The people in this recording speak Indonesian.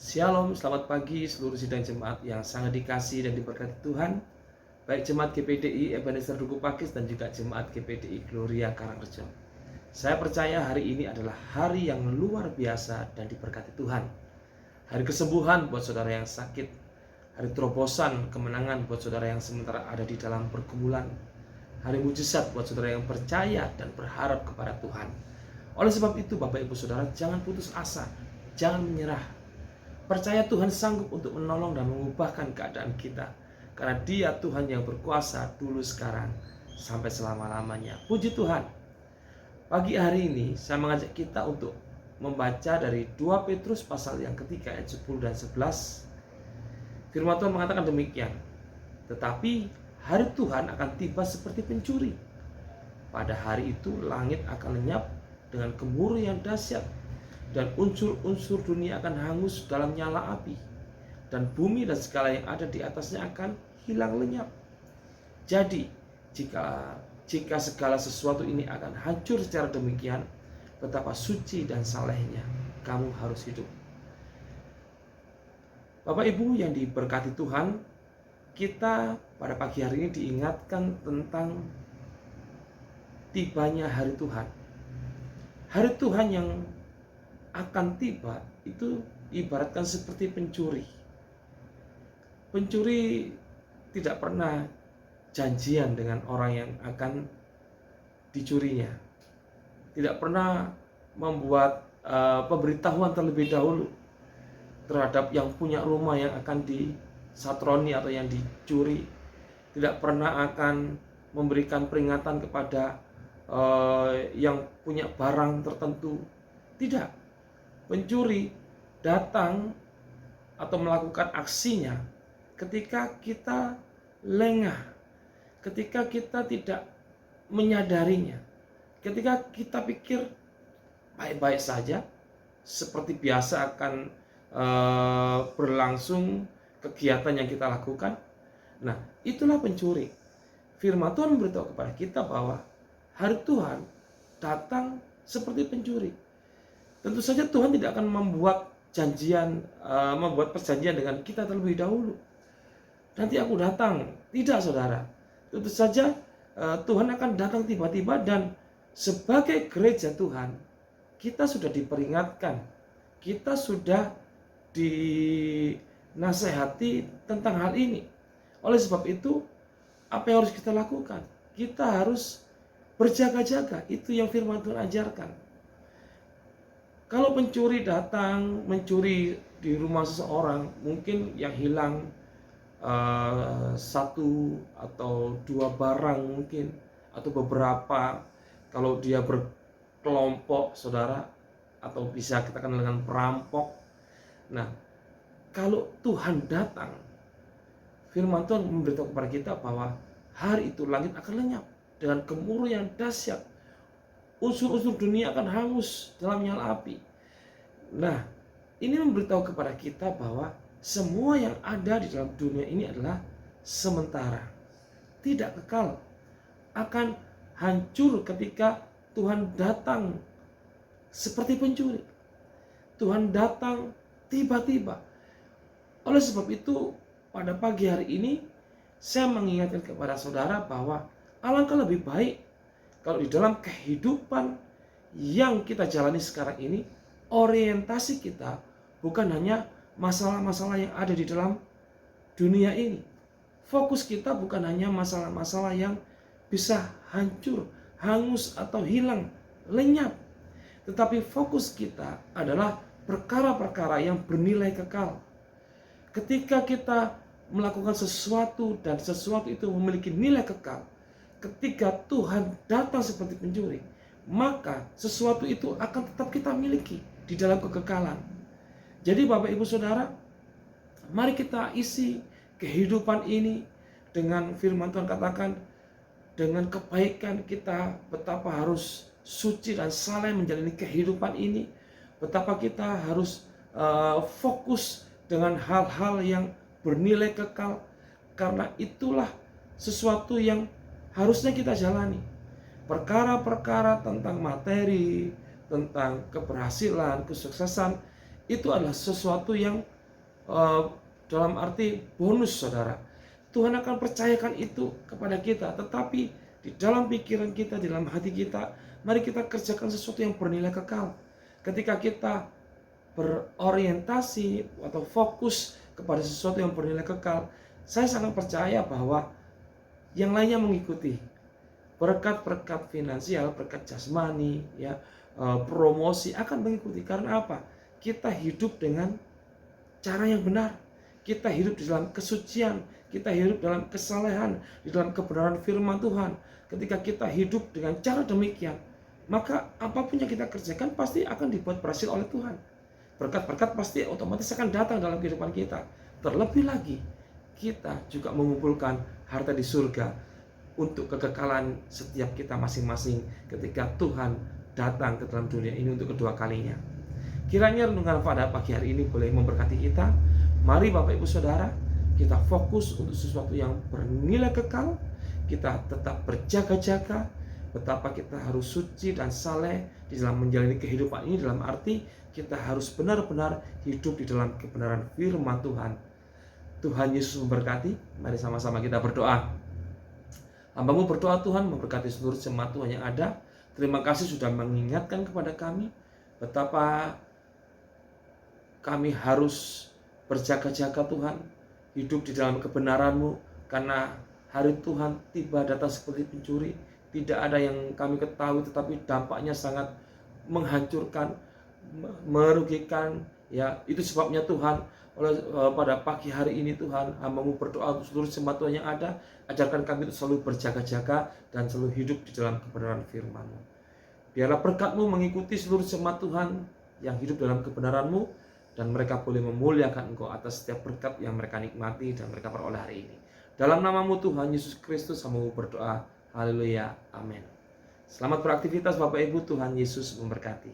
Shalom, selamat pagi seluruh sidang jemaat yang sangat dikasihi dan diberkati Tuhan. Baik jemaat GPDI Ebenezer Duku Pakis dan juga jemaat GPDI Gloria Karangrejo. Saya percaya hari ini adalah hari yang luar biasa dan diberkati Tuhan. Hari kesembuhan buat saudara yang sakit. Hari terobosan kemenangan buat saudara yang sementara ada di dalam pergumulan. Hari mujizat buat saudara yang percaya dan berharap kepada Tuhan. Oleh sebab itu Bapak Ibu Saudara, jangan putus asa, jangan menyerah. Percaya Tuhan sanggup untuk menolong dan mengubahkan keadaan kita. Karena Dia Tuhan yang berkuasa dulu, sekarang, sampai selama-lamanya. Puji Tuhan. Pagi hari ini saya mengajak kita untuk membaca dari 2 Petrus pasal yang ketiga ayat 10 dan 11. Firman Tuhan mengatakan demikian. Tetapi hari Tuhan akan tiba seperti pencuri. Pada hari itu langit akan lenyap dengan gemuruh yang dahsyat, dan unsur-unsur dunia akan hangus dalam nyala api, dan bumi dan segala yang ada di atasnya akan hilang lenyap. Jadi jika segala sesuatu ini akan hancur secara demikian, betapa suci dan salehnya kamu harus hidup. Bapak Ibu yang diberkati Tuhan, kita pada pagi hari ini diingatkan tentang tibanya hari Tuhan. Hari Tuhan yang akan tiba itu ibaratkan seperti pencuri. Pencuri tidak pernah janjian dengan orang yang akan dicurinya. Tidak pernah membuat pemberitahuan terlebih dahulu terhadap yang punya rumah yang akan disatroni atau yang dicuri. Tidak pernah akan memberikan peringatan kepada yang punya barang tertentu. Tidak. Pencuri datang atau melakukan aksinya ketika kita lengah, ketika kita tidak menyadarinya, ketika kita pikir baik-baik saja, seperti biasa akan berlangsung kegiatan yang kita lakukan. Nah, itulah pencuri. Firman Tuhan memberitahu kepada kita bahwa hari Tuhan datang seperti pencuri. Tentu saja Tuhan tidak akan membuat perjanjian dengan kita terlebih dahulu. Nanti aku datang. Tidak, saudara. Tentu saja Tuhan akan datang tiba-tiba, dan sebagai gereja Tuhan, kita sudah diperingatkan. Kita sudah dinasehati tentang hal ini. Oleh sebab itu, apa yang harus kita lakukan? Kita harus berjaga-jaga. Itu yang firman Tuhan ajarkan. Kalau pencuri datang mencuri di rumah seseorang, mungkin yang hilang satu atau dua barang mungkin, atau beberapa. Kalau dia berkelompok, saudara, atau bisa kita kenal dengan perampok. Nah, kalau Tuhan datang, firman Tuhan memberitahu kepada kita bahwa hari itu langit akan lenyap dengan gemuruh yang dahsyat. Unsur-unsur dunia akan hangus dalam nyala api. Nah, ini memberitahu kepada kita bahwa semua yang ada di dalam dunia ini adalah sementara, tidak kekal, akan hancur ketika Tuhan datang seperti pencuri. Tuhan datang tiba-tiba. Oleh sebab itu, pada pagi hari ini saya mengingatkan kepada saudara bahwa alangkah lebih baik kalau di dalam kehidupan yang kita jalani sekarang ini, orientasi kita bukan hanya masalah-masalah yang ada di dalam dunia ini. Fokus kita bukan hanya masalah-masalah yang bisa hancur, hangus, atau hilang, lenyap. Tetapi fokus kita adalah perkara-perkara yang bernilai kekal. Ketika kita melakukan sesuatu dan sesuatu itu memiliki nilai kekal, ketika Tuhan datang seperti pencuri, maka sesuatu itu akan tetap kita miliki di dalam kekekalan. Jadi Bapak Ibu Saudara, mari kita isi kehidupan ini dengan firman Tuhan katakan, dengan kebaikan kita, betapa harus suci dan saleh menjalani kehidupan ini, betapa kita harus fokus dengan hal-hal yang bernilai kekal, karena itulah sesuatu yang harusnya kita jalani. Perkara-perkara tentang materi, tentang keberhasilan, kesuksesan, itu adalah sesuatu yang dalam arti bonus, saudara. Tuhan akan percayakan itu kepada kita, tetapi di dalam pikiran kita, di dalam hati kita, mari kita kerjakan sesuatu yang bernilai kekal. Ketika kita berorientasi atau fokus kepada sesuatu yang bernilai kekal, saya sangat percaya bahwa yang lainnya mengikuti. Berkat-berkat finansial, berkat jasmani, ya, promosi akan mengikuti. Karena apa? Kita hidup dengan cara yang benar. Kita hidup di dalam kesucian, kita hidup dalam kesalehan, di dalam kebenaran firman Tuhan. Ketika kita hidup dengan cara demikian, maka apapun yang kita kerjakan pasti akan dibuat berhasil oleh Tuhan. Berkat-berkat pasti otomatis akan datang dalam kehidupan kita. Terlebih lagi, kita juga mengumpulkan harta di surga untuk kekekalan setiap kita masing-masing ketika Tuhan datang ke dalam dunia ini untuk kedua kalinya. Kiranya renungan pada pagi hari ini boleh memberkati kita. Mari Bapak Ibu Saudara, kita fokus untuk sesuatu yang bernilai kekal. Kita tetap berjaga-jaga betapa kita harus suci dan saleh di dalam menjalani kehidupan ini, dalam arti kita harus benar-benar hidup di dalam kebenaran firman Tuhan. Tuhan Yesus memberkati. Mari sama-sama kita berdoa. Hamba-Mu berdoa, Tuhan memberkati seluruh jemaat Tuhan yang ada. Terima kasih sudah mengingatkan kepada kami betapa kami harus berjaga-jaga, Tuhan, hidup di dalam kebenaran-Mu, karena hari Tuhan tiba datang seperti pencuri. Tidak ada yang kami ketahui, tetapi dampaknya sangat menghancurkan, merugikan. Ya, itu sebabnya Tuhan, pada pagi hari ini Tuhan, hamba-Mu berdoa untuk seluruh jemaat Tuhan yang ada, ajarkan kami untuk selalu berjaga-jaga dan selalu hidup di dalam kebenaran firman-Mu. Biarlah berkat-Mu mengikuti seluruh jemaat Tuhan yang hidup dalam kebenaran-Mu, dan mereka boleh memuliakan Engkau atas setiap berkat yang mereka nikmati dan mereka peroleh hari ini. Dalam nama-Mu Tuhan Yesus Kristus, hamba-Mu berdoa. Haleluya. Amin. Selamat beraktivitas Bapak Ibu. Tuhan Yesus memberkati.